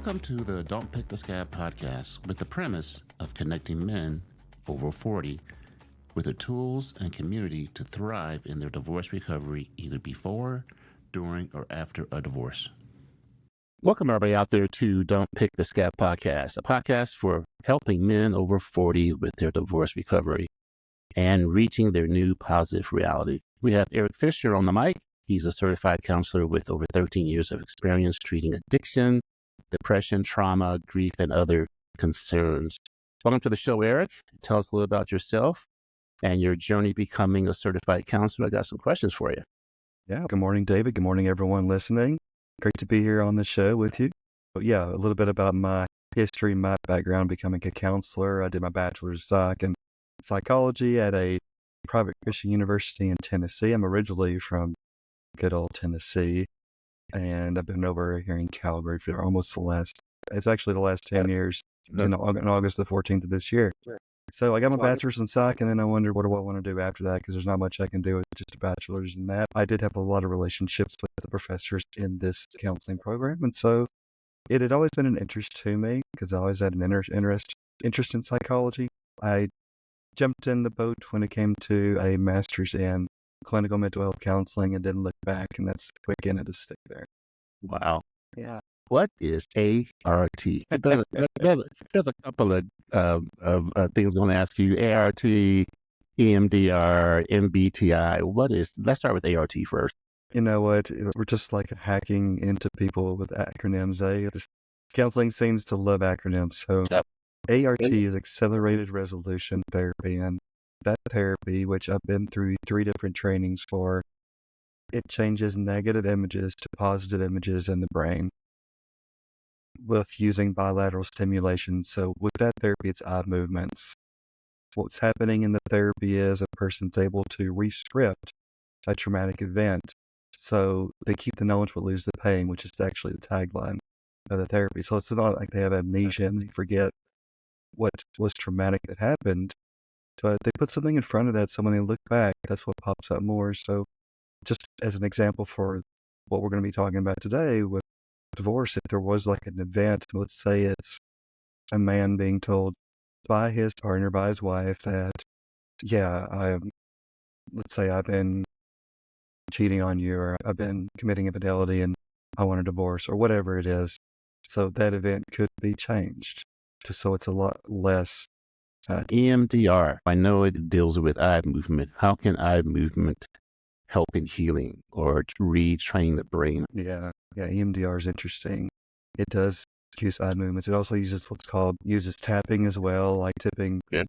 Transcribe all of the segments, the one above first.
Welcome to the Don't Pick the Scab podcast with the premise of connecting men over 40 with the tools and community to thrive in their divorce recovery either before, during, or after a divorce. Welcome everybody out there to Don't Pick the Scab podcast, a podcast for helping men over 40 with their divorce recovery and reaching their new positive reality. We have Eric Fisher on the mic. He's a certified counselor with over 13 years of experience treating addiction, depression, trauma, grief, and other concerns. Welcome to the show, Eric. Tell us a little about yourself and your journey becoming a certified counselor. I got some questions for you. Yeah. Good morning, David. Good morning, everyone listening. Great to be here on the show with you. But yeah, a little bit about my history, my background, becoming a counselor. I did my bachelor's of psych and psychology at a private Christian university in Tennessee. I'm originally from good old Tennessee, and I've been over here in Calgary for almost the last 10 years, in August the 14th of this year. So I got my bachelor's in psych, and then I wondered, what do I want to do after that? Because there's not much I can do with just a bachelor's in that. I did have a lot of relationships with the professors in this counseling program, and so it had always been an interest to me because I always had an interest in psychology. I jumped in the boat when it came to a master's in clinical mental health counseling and didn't look back, and that's the quick end of the stick there. Wow. Yeah. What is ART? There's a couple of things I'm going to ask you. ART, EMDR, MBTI. Let's start with ART first. You know what? We're just like hacking into people with acronyms. Counseling seems to love acronyms. So ART is Accelerated Resolution Therapy. And that therapy, which I've been through 3 different trainings for, it changes negative images to positive images in the brain with using bilateral stimulation. So with that therapy, it's eye movements. What's happening in the therapy is a person's able to re-script a traumatic event. So they keep the knowledge but lose the pain, which is actually the tagline of the therapy. So it's not like they have amnesia and they forget what was traumatic that happened, but they put something in front of that, so when they look back, that's what pops up more. So just as an example for what we're going to be talking about today with divorce, if there was like an event, let's say it's a man being told by his partner, by his wife, that, let's say I've been cheating on you, or I've been committing infidelity and I want a divorce, or whatever it is. So that event could be changed so it's a lot less. EMDR, I know it deals with eye movement. How can eye movement help in healing or retrain the brain? Yeah, EMDR is interesting. It does use eye movements. It also uses uses tapping as well, like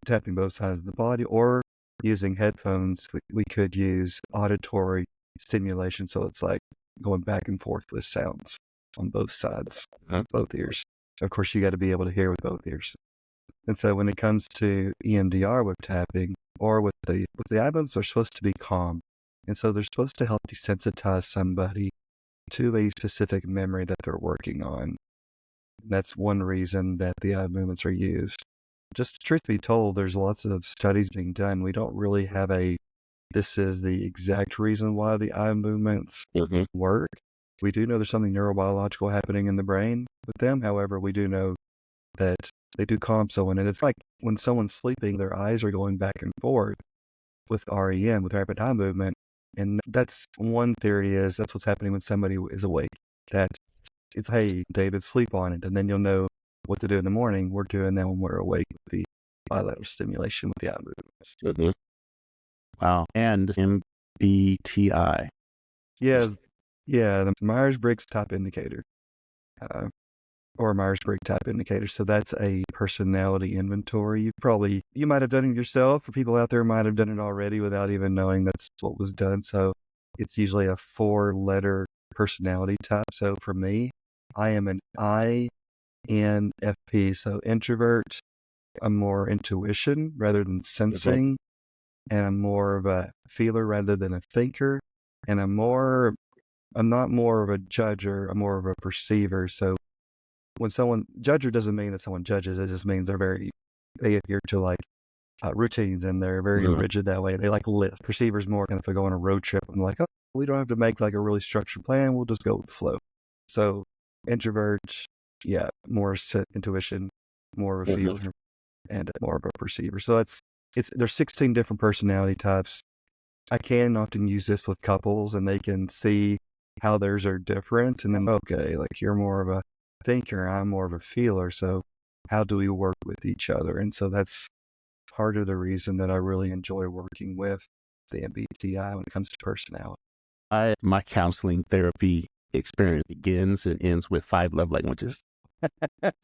tapping both sides of the body, or using headphones. We could use auditory stimulation, so it's like going back and forth with sounds on both sides, both ears. Of course, you got to be able to hear with both ears. And so when it comes to EMDR with tapping or with the eye movements, they're supposed to be calm. And so they're supposed to help desensitize somebody to a specific memory that they're working on. And that's one reason that the eye movements are used. Just truth be told, there's lots of studies being done. We don't really have this is the exact reason why the eye movements work. We do know there's something neurobiological happening in the brain with them. However, we do know that they do calm someone. And it's like when someone's sleeping, their eyes are going back and forth with REM, with rapid eye movement. And that's one theory that's what's happening when somebody is awake. That it's, hey, David, sleep on it. And then you'll know what to do in the morning. We're doing that when we're awake with the bilateral stimulation with the eye movements. Wow. And MBTI. Yeah, the Myers-Briggs Type Indicator. Or Myers-Briggs Type Indicator. So that's a personality inventory. You might have done it yourself, or people out there might have done it already without even knowing that's what was done. So it's usually a 4-letter personality type. So for me, I am an INFP. So introvert. I'm more intuition rather than sensing. And I'm more of a feeler rather than a thinker. And I'm not more of a judger. I'm more of a perceiver. So when judger doesn't mean that someone judges. It just means they adhere to like routines, and they're very rigid that way. They like lift. Perceivers more kind of go on a road trip and like, oh, we don't have to make like a really structured plan. We'll just go with the flow. So introvert, more intuition, more of a feeler, and more of a perceiver. So there's 16 different personality types. I can often use this with couples, and they can see how theirs are different, and then, okay, like you're more of a thinker, I'm more of a feeler, so how do we work with each other? And so that's part of the reason that I really enjoy working with the MBTI when it comes to personality. My counseling therapy experience begins and ends with 5 love languages.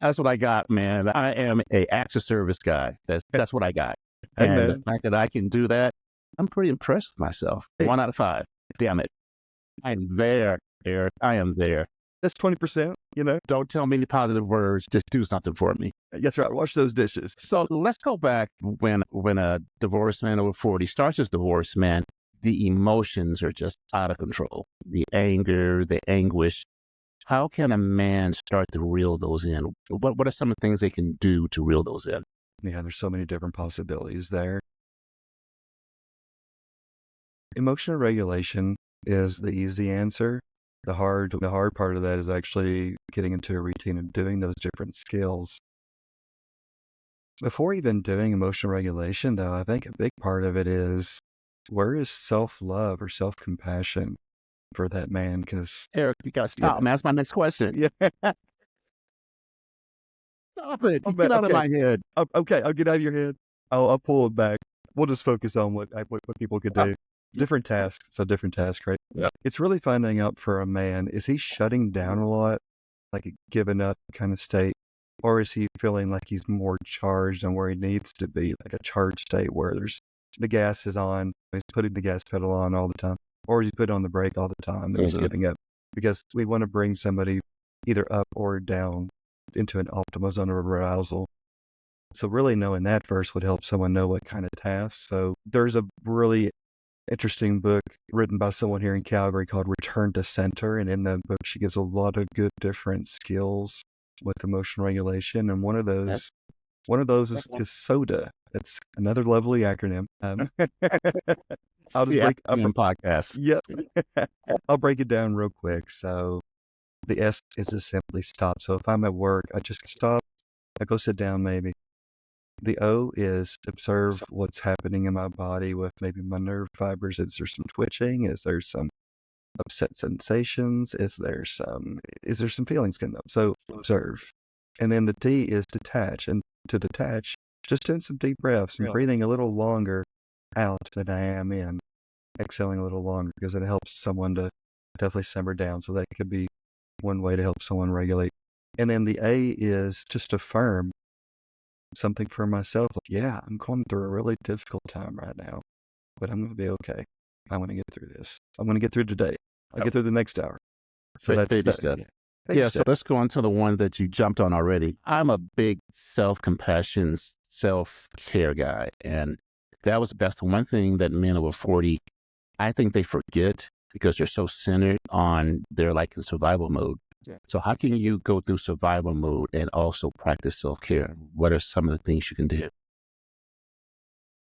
That's what I got, man. I am a acts of service guy. That's what I got. And the fact that I can do that, I'm pretty impressed with myself. 1 out of 5. Damn it. I'm there, Eric. I am there. That's 20%, Don't tell me any positive words. Just do something for me. That's right. Wash those dishes. So let's go back when a divorced man over 40 starts his divorce, man, the emotions are just out of control. The anger, the anguish. How can a man start to reel those in? What are some of the things they can do to reel those in? Yeah, there's so many different possibilities there. Emotional regulation is the easy answer. The hard part of that is actually getting into a routine of doing those different skills. Before even doing emotional regulation, though, I think a big part of it is, where is self-love or self-compassion for that man? Because Eric, you gotta stop, man. That's my next question. Yeah. Stop it. Get out of my head. Okay, I'll get out of your head. I'll pull it back. We'll just focus on what people could do. Different tasks. So different tasks, right? Yeah. It's really finding out for a man, is he shutting down a lot, like a giving up kind of state? Or is he feeling like he's more charged on where he needs to be, like a charged state where the gas is on, he's putting the gas pedal on all the time, or is he put on the brake all the time and he's giving up? Because we want to bring somebody either up or down into an optimal zone of arousal. So really knowing that first would help someone know what kind of tasks. So there's a really interesting book written by someone here in Calgary called Return to Center. And in that book, she gives a lot of good different skills with emotional regulation. And one of those is SODA. It's another lovely acronym. I'll just break up podcast. Yep. I'll break it down real quick. So the S is to simply stop. So if I'm at work, I just stop. I go sit down maybe. The O is observe what's happening in my body with maybe my nerve fibers. Is there some twitching? Is there some upset sensations? Is there some feelings coming up? So observe. And then the D is detach. And to detach, just doing some deep breaths and breathing a little longer out than I am in. Exhaling a little longer, because it helps someone to definitely simmer down. So that could be one way to help someone regulate. And then the A is just affirm something for myself. Like, yeah, I'm going through a really difficult time right now, but I'm going to be okay. I'm going to get through this. I'm going to get through today. I'll get through the next hour. So that's baby step. Yeah, so let's go on to the one that you jumped on already. I'm a big self-compassion, self-care guy. And that's the one thing that men over 40, I think they forget, because they're so centered on they're like in survival mode. Yeah. So how can you go through survival mode and also practice self-care? What are some of the things you can do?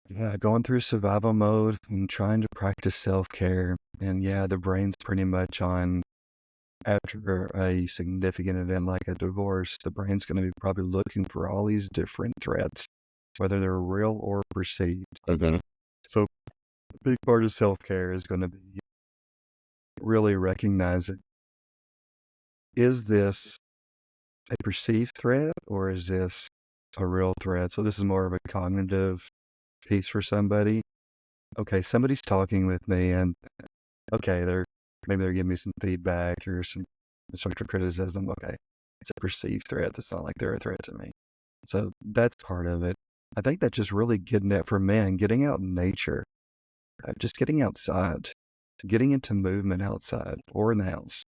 Yeah, going through survival mode and trying to practice self-care. And yeah, the brain's pretty much on, after a significant event like a divorce, the brain's going to be probably looking for all these different threats, whether they're real or perceived. Okay. So a big part of self-care is going to be really recognizing, is this a perceived threat or is this a real threat? So this is more of a cognitive piece for somebody. Okay, somebody's talking with me and okay, maybe they're giving me some feedback or some constructive criticism. Okay, it's a perceived threat. It's not like they're a threat to me. So that's part of it. I think that's just really getting it for men, getting out in nature, just getting outside, getting into movement outside or in the house.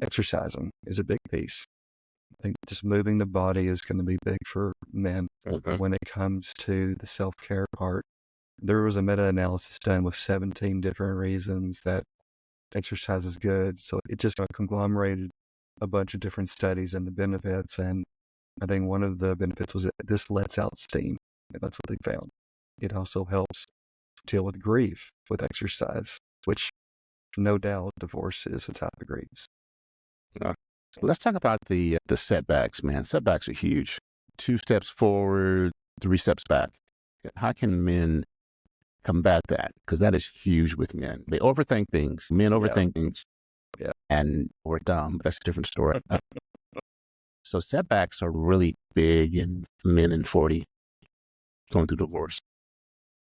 Exercising is a big piece. I think just moving the body is going to be big for men when it comes to the self-care part. There was a meta-analysis done with 17 different reasons that exercise is good. So it just conglomerated a bunch of different studies and the benefits. And I think one of the benefits was that this lets out steam. And that's what they found. It also helps deal with grief with exercise, which no doubt divorce is a type of grief. Let's talk about the setbacks, man. Setbacks are huge. 2 steps forward, 3 steps back. How can men combat that? Because that is huge with men. They overthink things. Men overthink things. Yeah. And we're dumb. That's a different story. So setbacks are really big in men in 40 going through divorce.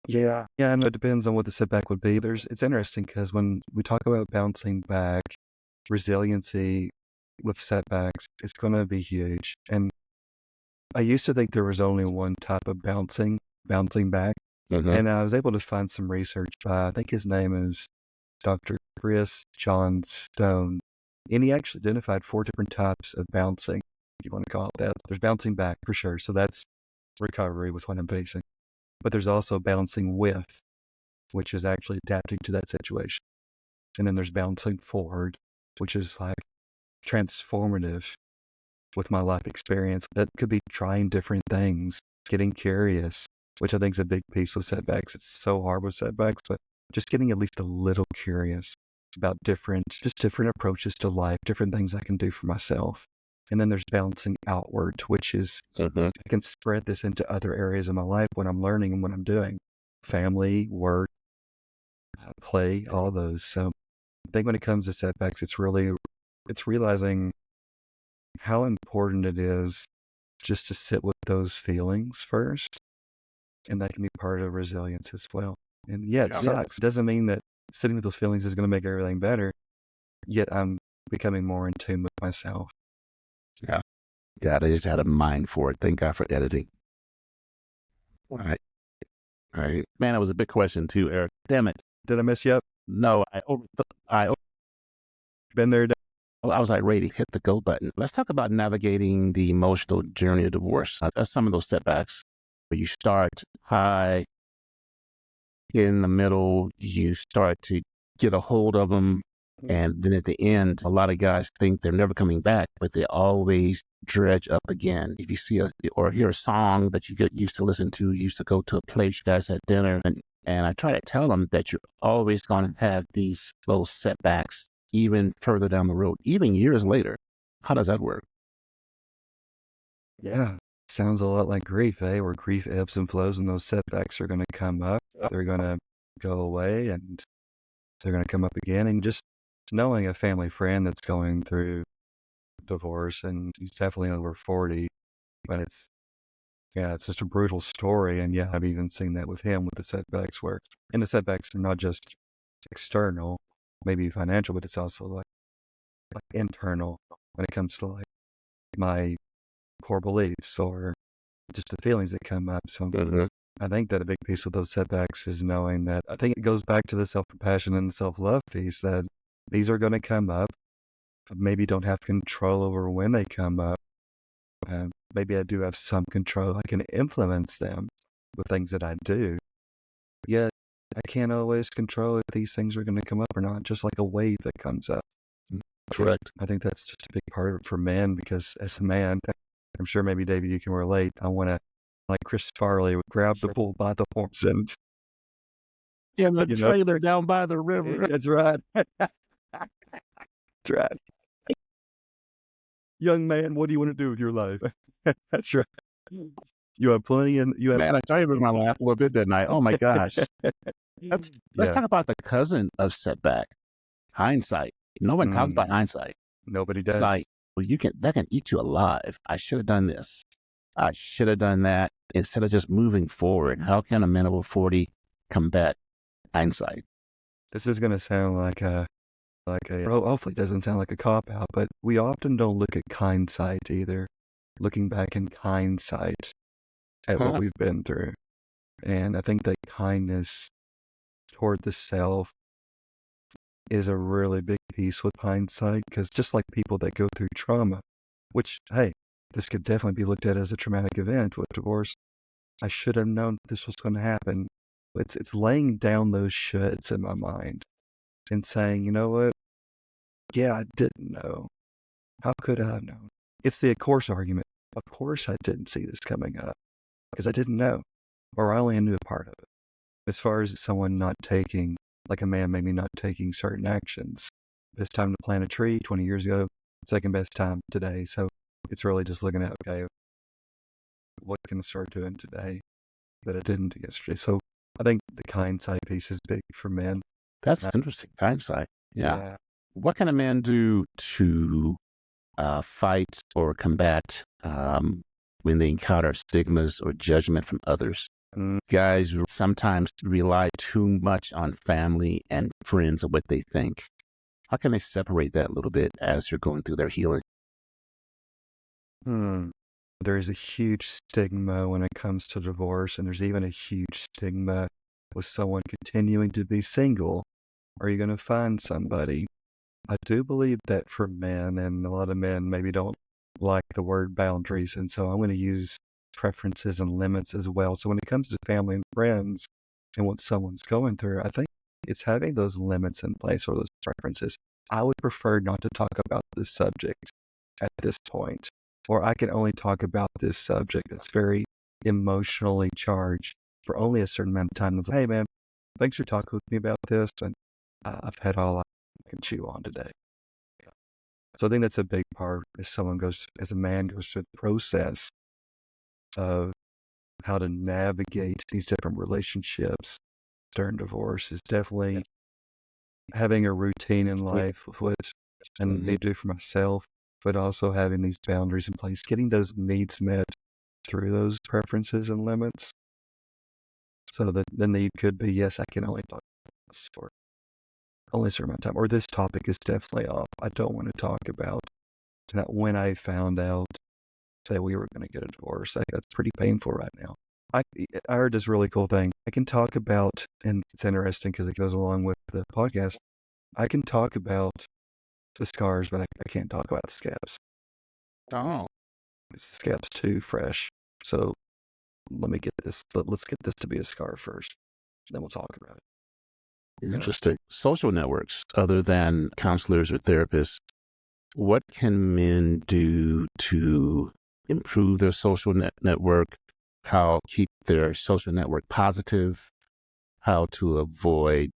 Yeah. Yeah, and it depends on what the setback would be. It's interesting because when we talk about bouncing back, resiliency with setbacks, it's going to be huge. And I used to think there was only one type of bouncing back. And I was able to find some research by, I think his name is Dr. Chris John Stone. And he actually identified 4 different types of bouncing, if you want to call it that. There's bouncing back for sure. So that's recovery with what I'm facing. But there's also bouncing with, which is actually adapting to that situation. And then there's bouncing forward, which is like transformative with my life experience. That could be trying different things, getting curious, which I think is a big piece with setbacks. It's so hard with setbacks, but just getting at least a little curious about different approaches to life, different things I can do for myself. And then there's bouncing outward, which is I can spread this into other areas of my life when I'm learning and when I'm doing family, work, play, all those. So I think when it comes to setbacks, it's realizing how important it is just to sit with those feelings first. And that can be part of resilience as well. And yeah, it sucks. It doesn't mean that sitting with those feelings is going to make everything better. Yet I'm becoming more in tune with myself. Yeah. God, I just had a mind for it. Thank God for editing. All right. Man, that was a big question too, Eric. Damn it. Did I mess you up? No, Been there. I was like ready to hit the go button. Let's talk about navigating the emotional journey of divorce. That's some of those setbacks where you start high, in the middle, you start to get a hold of them. And then at the end, a lot of guys think they're never coming back, but they always dredge up again. If you see or hear a song that you get used to listen to, you used to go to a place, you guys had dinner, and I try to tell them that you're always going to have these little setbacks even further down the road, even years later. How does that work? Yeah. Sounds a lot like grief, where grief ebbs and flows and those setbacks are going to come up. They're going to go away and they're going to come up again. And just knowing a family friend that's going through divorce, and he's definitely over 40, but it's just a brutal story. And yeah, I've even seen that with him with the setbacks and the setbacks are not just external, maybe financial, but it's also like internal when it comes to like my core beliefs or just the feelings that come up. So I think that a big piece of those setbacks is knowing that I think it goes back to the self-compassion and the self-love piece that these are going to come up. Maybe don't have control over when they come up. Maybe I do have some control. I can influence them with things that I do. Yet I can't always control if these things are going to come up or not, just like a wave that comes up. Correct. I think that's just a big part of it for men because as a man, I'm sure maybe David, you can relate. I want to, like Chris Farley, would grab the bull by the horns and in the trailer down by the river. That's right. That's right. Young man, what do you want to do with your life? That's right. You have plenty, and you have. Man, I tell you, my laugh a little bit that night. Oh my gosh. Let's talk about the cousin of setback, hindsight. No one talks about hindsight. Nobody does. It's like, well, that can eat you alive. I should have done this. I should have done that. Instead of just moving forward, how can a man over 40 combat hindsight? This is going to sound hopefully it doesn't sound like a cop-out, but we often don't look at kindsight either. Looking back in hindsight at what we've been through. And I think that kindness toward the self is a really big piece with hindsight, because just like people that go through trauma, which, hey, this could definitely be looked at as a traumatic event with divorce. I should have known this was going to happen. It's laying down those shoulds in my mind and saying, you know what? Yeah, I didn't know. How could I have known? It's the of course argument. Of course I didn't see this coming up because I didn't know, or I only knew a part of it. As far as someone not taking, like a man maybe not taking certain actions. This time to plant a tree 20 years ago, second best time today. So it's really just looking at, okay, what can I start doing today that I didn't do yesterday? So I think the Kindsight piece is big for men. That's interesting. Hindsight. Yeah. Yeah. What can a man do to fight or combat when they encounter stigmas or judgment from others? Guys sometimes rely too much on family and friends of what they think. How can they separate that a little bit as they're going through their healing? There is a huge stigma when it comes to divorce, and there's even a huge stigma with someone continuing to be single. Are you going to find somebody? I do believe that for men, and a lot of men maybe don't like the word boundaries, and so I'm going to use preferences and limits as well. So when it comes to family and friends and what someone's going through, I think it's having those limits in place or those preferences. I would prefer not to talk about this subject at this point, or I can only talk about this subject that's very emotionally charged for only a certain amount of time. It's like, hey man, thanks for talking with me about this, and I've had all I can chew on today. So I think that's a big part as a man goes through the process of how to navigate these different relationships during divorce is definitely having a routine in life of what and they do for myself, but also having these boundaries in place, getting those needs met through those preferences and limits. So that the need could be, yes, I can only talk about this for only a certain amount of time, or this topic is definitely off. I don't want to talk about that when I found out that we were going to get a divorce. That's pretty painful right now. I heard this really cool thing. I can talk about, and it's interesting because it goes along with the podcast. I can talk about the scars, but I can't talk about the scabs. Oh. The scab's too fresh. So let's get this to be a scar first. Then we'll talk about it. Interesting. Social networks, other than counselors or therapists, what can men do to improve their social network? How keep their social network positive? How to avoid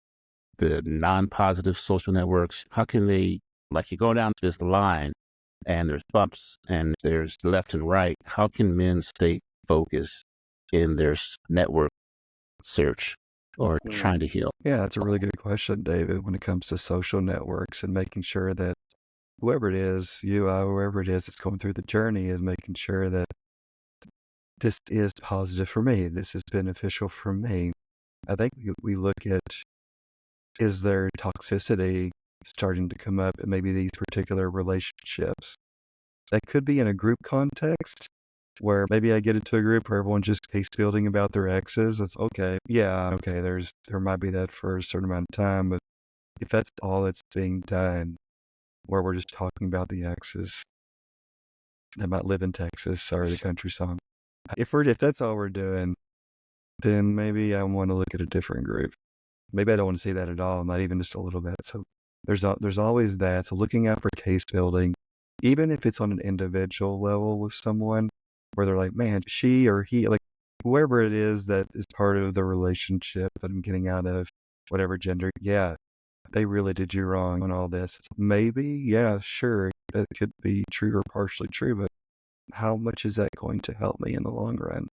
the non-positive social networks? How can they, like you go down this line and there's bumps and there's left and right, how can men stay focused in their network search or trying to heal? Yeah, that's a really good question, David, when it comes to social networks and making sure that whoever it is, whoever it is that's going through the journey is making sure that this is positive for me. This is beneficial for me. I think we look at, is there toxicity starting to come up in maybe these particular relationships? That could be in a group context where maybe I get into a group where everyone's just case building about their exes. It's okay. Yeah, okay, there might be that for a certain amount of time, but if that's all that's being done, where we're just talking about the exes that might live in Texas, sorry, the country song. If that's all we're doing, then maybe I want to look at a different group. Maybe I don't want to see that at all, not even just a little bit. So there's always that. So looking out for case building, even if it's on an individual level with someone where they're like, man, she or he, like whoever it is that is part of the relationship that I'm getting out of, whatever gender, yeah, they really did you wrong on all this. Maybe, yeah, sure, that could be true or partially true, but how much is that going to help me in the long run?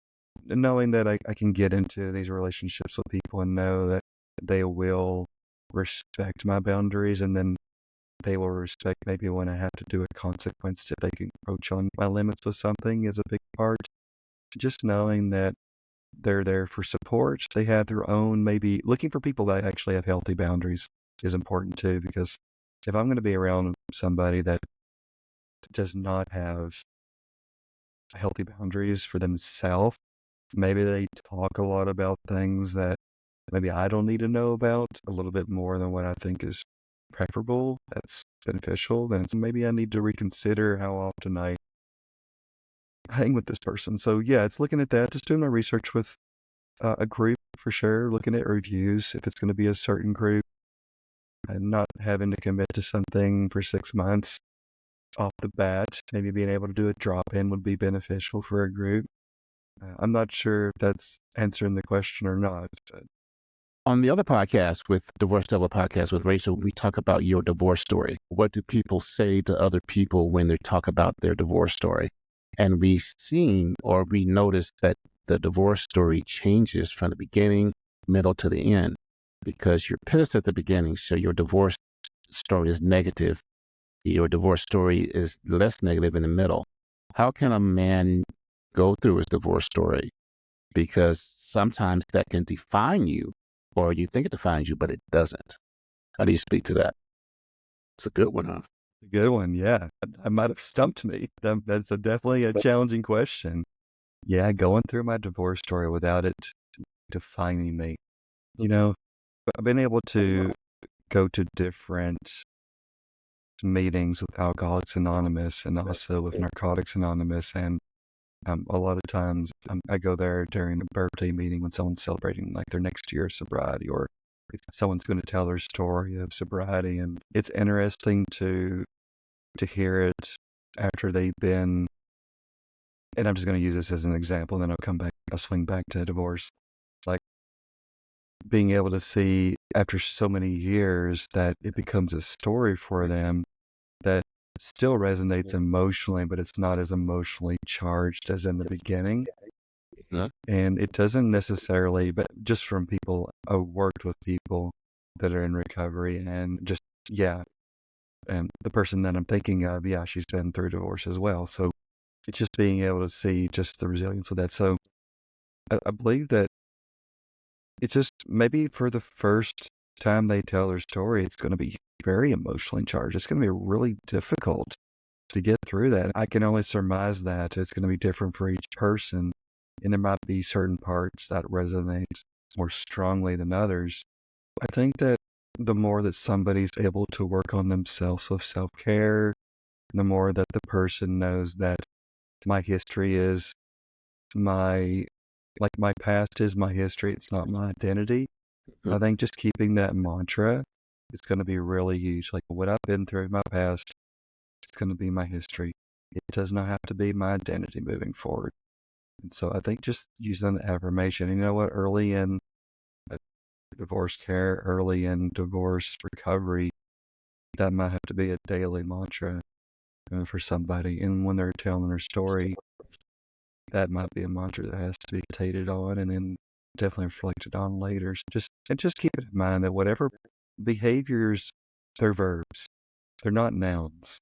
Knowing that I can get into these relationships with people and know that they will respect my boundaries, and then they will respect maybe when I have to do a consequence if they can approach on my limits with something is a big part. Just knowing that they're there for support. They have their own, maybe looking for people that actually have healthy boundaries is important too, because if I'm going to be around somebody that does not have healthy boundaries for themselves, maybe they talk a lot about things that maybe I don't need to know about a little bit more than what I think is preferable, that's beneficial, then maybe I need to reconsider how often I hang with this person. So yeah, it's looking at that, just doing my research with a group for sure, looking at reviews if it's going to be a certain group, and not having to commit to something for 6 months off the bat. Maybe being able to do a drop-in would be beneficial for a group. I'm not sure if that's answering the question or not. But On the other podcast with Divorce Devil podcast with Rachel, we talk about your divorce story. What do people say to other people when they talk about their divorce story? And we noticed that the divorce story changes from the beginning, middle to the end, because you're pissed at the beginning, so your divorce story is negative. Your divorce story is less negative in the middle. How can a man go through his divorce story? Because sometimes that can define you, or you think it defines you, but it doesn't. How do you speak to that? It's a good one, huh? A good one, yeah. I might have stumped me. That's definitely a challenging question. Yeah, going through my divorce story without it defining me. I've been able to go to different meetings with Alcoholics Anonymous and also with Narcotics Anonymous, and a lot of times I go there during a birthday meeting when someone's celebrating like their next year of sobriety, or someone's going to tell their story of sobriety, and it's interesting to hear it after they've been. And I'm just going to use this as an example, and then I'll swing back to divorce. Like being able to see after so many years that it becomes a story for them that still resonates emotionally, but it's not as emotionally charged as in the beginning. Yeah. And it doesn't necessarily, but just from people, I've worked with people that are in recovery, and just, yeah. And the person that I'm thinking of, yeah, she's been through divorce as well. So it's just being able to see just the resilience with that. So I believe that it's just maybe for the first time they tell their story, it's going to be very emotionally charged. It's going to be really difficult to get through that. I can only surmise that it's going to be different for each person, and there might be certain parts that resonate more strongly than others. I think that the more that somebody's able to work on themselves with self-care, the more that the person knows that my history is my past is my history, it's not my identity. Mhm. I think just keeping that mantra is going to be really huge. Like what I've been through in my past, it's going to be my history. It does not have to be my identity moving forward. And so I think just using the affirmation, you know what, early in divorce care, early in divorce recovery, that might have to be a daily mantra for somebody. And when they're telling their story, that might be a mantra that has to be meditated on and then definitely reflected on later. So just keep it in mind that whatever behaviors, they're verbs. They're not nouns.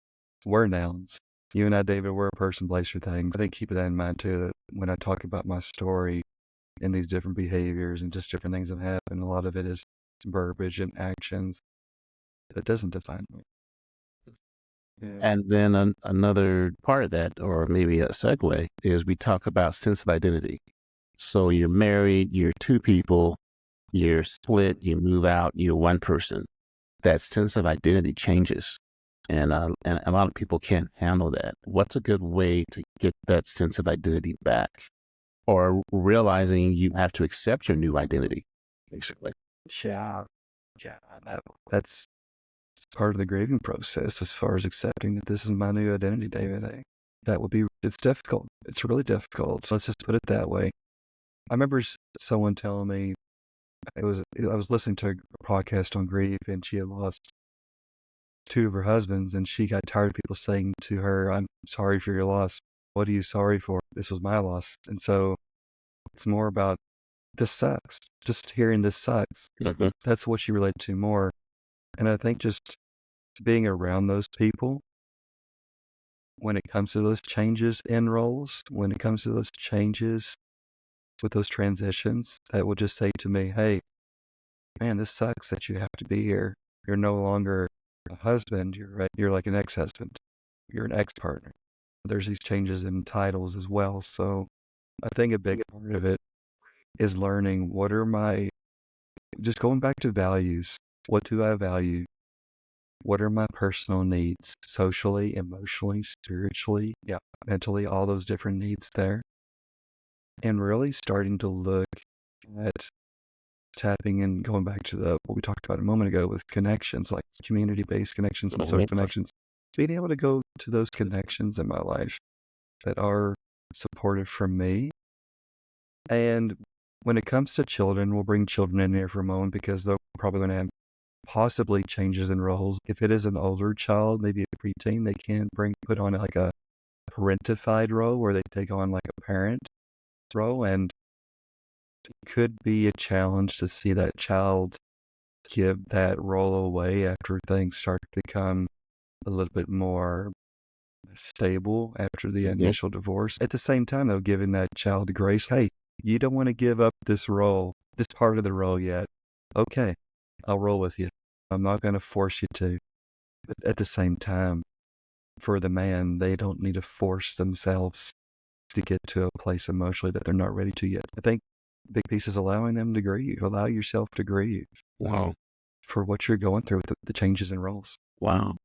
We're nouns. You and I, David, we're a person, place, or things. I think keep that in mind too, that when I talk about my story and these different behaviors and just different things that happen, a lot of it is verbiage and actions that doesn't define me. Yeah. And then another part of that, or maybe a segue, is we talk about sense of identity. So you're married, you're two people, you're split, you move out, you're one person. That sense of identity changes. And a lot of people can't handle that. What's a good way to get that sense of identity back? Or realizing you have to accept your new identity, basically. Yeah. Yeah. That's part of the grieving process as far as accepting that this is my new identity, David. It's difficult. It's really difficult. Let's just put it that way. I remember someone telling me, I was listening to a podcast on grief, and she had lost two of her husbands, and she got tired of people saying to her, I'm sorry for your loss. What are you sorry for? This was my loss. And so it's more about this sucks. Just hearing this sucks. Mhm. That's what she related to more. And I think just being around those people when it comes to those changes in roles, when it comes to those changes with those transitions, that will just say to me, hey, man, this sucks that you have to be here. You're no longer a husband. You're like an ex-husband. You're an ex-partner. There's these changes in titles as well. So I think a big part of it is learning just going back to values. What do I value? What are my personal needs? Socially, emotionally, spiritually, yeah, mentally, all those different needs there. And really starting to look at tapping and going back to what we talked about a moment ago with connections, like community-based connections and social connections, being able to go to those connections in my life that are supportive for me. And when it comes to children, we'll bring children in here for a moment because they're probably going to have possibly changes in roles. If it is an older child, maybe a preteen, they can put on like a parentified role where they take on like a parent role, and it could be a challenge to see that child give that role away after things start to become a little bit more stable after the initial divorce. At the same time, though, giving that child grace, hey, you don't want to give up this role, this part of the role yet. Okay, I'll roll with you. I'm not going to force you to. But at the same time, for the man, they don't need to force themselves to get to a place emotionally that they're not ready to yet. I think the big piece is allowing them to grieve. Allow yourself to grieve. Wow. For what you're going through with the changes in roles. Wow.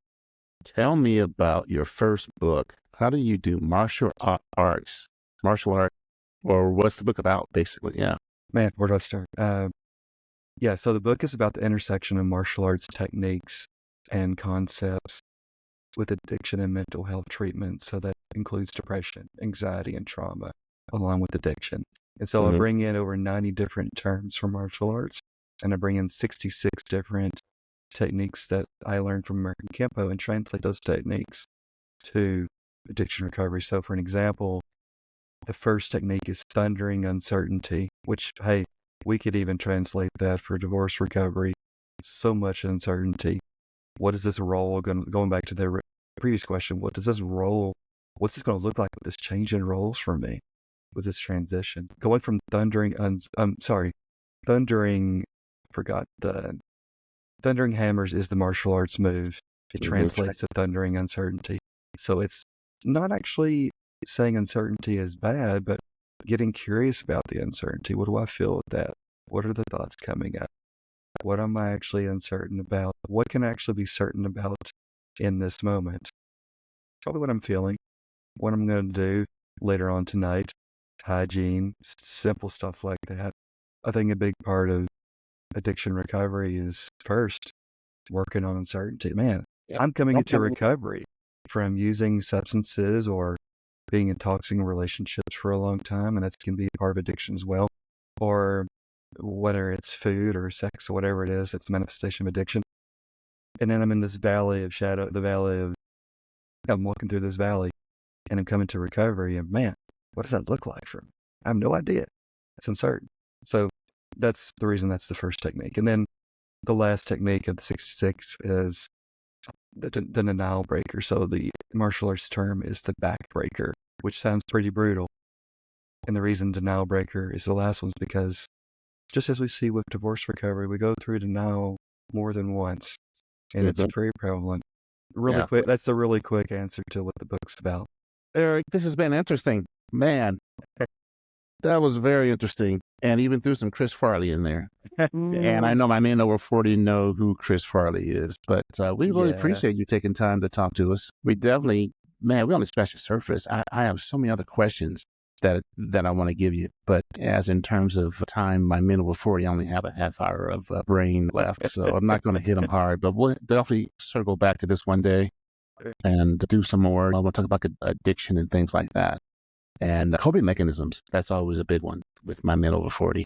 Tell me about your first book. How do you do martial art, or what's the book about, basically? Yeah. Man, where do I start? Yeah, so the book is about the intersection of martial arts techniques and concepts with addiction and mental health treatment. So that includes depression, anxiety, and trauma, along with addiction. And so I bring in over 90 different terms for martial arts, and I bring in 66 different techniques that I learned from American Kempo and translate those techniques to addiction recovery. So for an example, the first technique is thundering uncertainty, which, hey, we could even translate that for divorce recovery. So much uncertainty. What is this role going back to the previous question? What's this going to look like with this change in roles for me, with this transition? Going from thundering hammers is the martial arts move. It translates to thundering uncertainty. So it's not actually saying uncertainty is bad, but getting curious about the uncertainty. What do I feel with that? What are the thoughts coming up? What am I actually uncertain about? What can I actually be certain about in this moment? Probably what I'm feeling, what I'm going to do later on tonight, hygiene, simple stuff like that. I think a big part of addiction recovery is first working on uncertainty. Man, I'm coming into recovery from using substances or being in toxic relationships for a long time, and that can be part of addiction as well. Or whether it's food or sex or whatever it is, it's a manifestation of addiction. And then I'm in this valley of shadow, I'm walking through this valley, and I'm coming to recovery, and man, what does that look like for me? I have no idea. It's uncertain. So that's the reason that's the first technique. And then the last technique of the 66 is the denial breaker. So the martial arts term is the back breaker, which sounds pretty brutal. And the reason denial breaker is the last one is because just as we see with divorce recovery, we go through denial more than once. And it's very prevalent. Really quick. That's a really quick answer to what the book's about. Eric, this has been interesting. Man, that was very interesting. And even threw some Chris Farley in there. And I know my men over 40 know who Chris Farley is, but we really appreciate you taking time to talk to us. We definitely, we only scratched the surface. I have so many other questions that I want to give you, but as in terms of time, my men over 40 only have a half hour of brain left, so I'm not going to hit them hard, but we'll definitely circle back to this one day and do some more. I want to talk about addiction and things like that. And coping mechanisms, that's always a big one with my men over 40.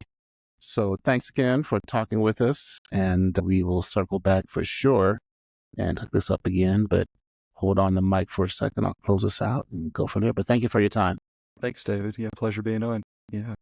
So thanks again for talking with us, and we will circle back for sure and hook this up again, but hold on the mic for a second. I'll close this out and go from there. But thank you for your time. Thanks, David. Yeah, pleasure being on. Yeah.